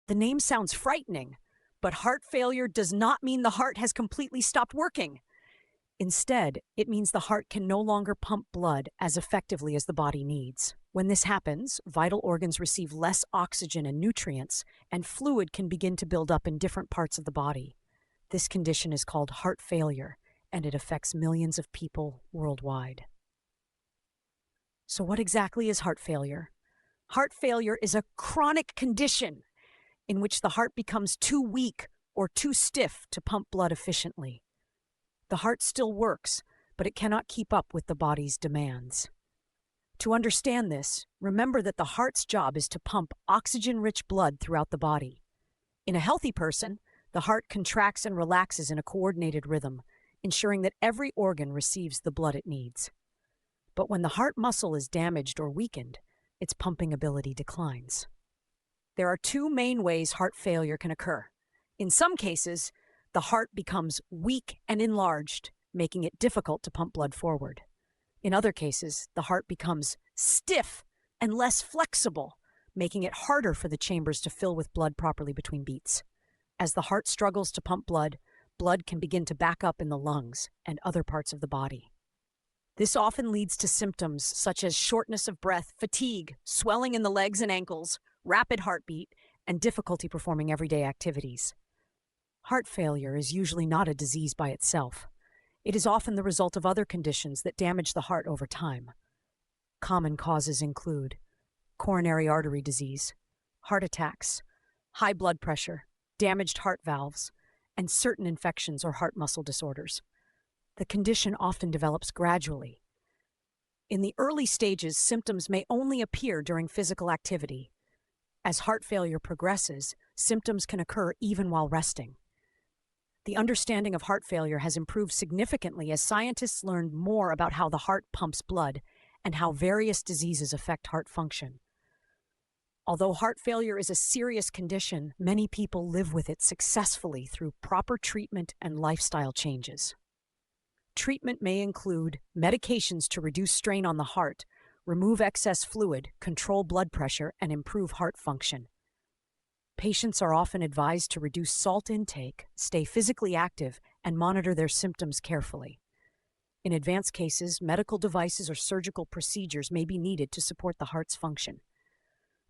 The name sounds frightening, but heart failure does not mean the heart has completely stopped working. Instead, it means the heart can no longer pump blood as effectively as the body needs. When this happens, vital organs receive less oxygen and nutrients, and fluid can begin to build up in different parts of the body. This condition is called heart failure, and it affects millions of people worldwide. So what exactly is heart failure? Heart failure is a chronic condition in which the heart becomes too weak or too stiff to pump blood efficiently. The heart still works, but it cannot keep up with the body's demands. To understand this, remember that the heart's job is to pump oxygen-rich blood throughout the body. In a healthy person, the heart contracts and relaxes in a coordinated rhythm, ensuring that every organ receives the blood it needs. But when the heart muscle is damaged or weakened, its pumping ability declines. There are two main ways heart failure can occur. In some cases, the heart becomes weak and enlarged, making it difficult to pump blood forward. In other cases, the heart becomes stiff and less flexible, making it harder for the chambers to fill with blood properly between beats. As the heart struggles to pump blood, blood can begin to back up in the lungs and other parts of the body. This often leads to symptoms such as shortness of breath, fatigue, swelling in the legs and ankles, rapid heartbeat, and difficulty performing everyday activities. Heart failure is usually not a disease by itself. It is often the result of other conditions that damage the heart over time. Common causes include coronary artery disease, heart attacks, high blood pressure, damaged heart valves, and certain infections or heart muscle disorders. The condition often develops gradually. In the early stages, symptoms may only appear during physical activity. As heart failure progresses, symptoms can occur even while resting. The understanding of heart failure has improved significantly as scientists learned more about how the heart pumps blood and how various diseases affect heart function. Although heart failure is a serious condition, many people live with it successfully through proper treatment and lifestyle changes. Treatment may include medications to reduce strain on the heart, remove excess fluid, control blood pressure, and improve heart function. Patients are often advised to reduce salt intake, stay physically active, and monitor their symptoms carefully. In advanced cases, medical devices or surgical procedures may be needed to support the heart's function.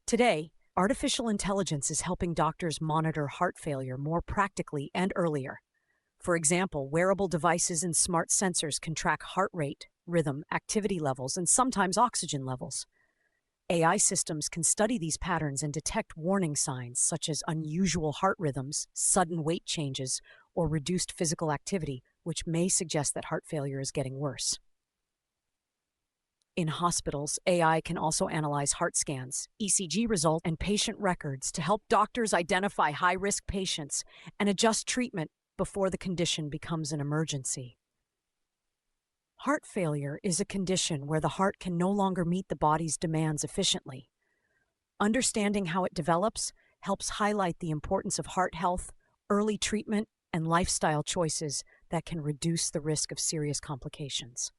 Today, artificial intelligence is helping doctors monitor heart failure more practically and earlier. For example, wearable devices and smart sensors can track heart rate, rhythm, activity levels, and sometimes oxygen levels. AI systems can study these patterns and detect warning signs such as unusual heart rhythms, sudden weight changes, or reduced physical activity, which may suggest that heart failure is getting worse. In hospitals, AI can also analyze heart scans, ECG results, and patient records to help doctors identify high-risk patients and adjust treatment before the condition becomes an emergency. Heart failure is a condition where the heart can no longer meet the body's demands efficiently. Understanding how it develops helps highlight the importance of heart health, early treatment, and lifestyle choices that can reduce the risk of serious complications.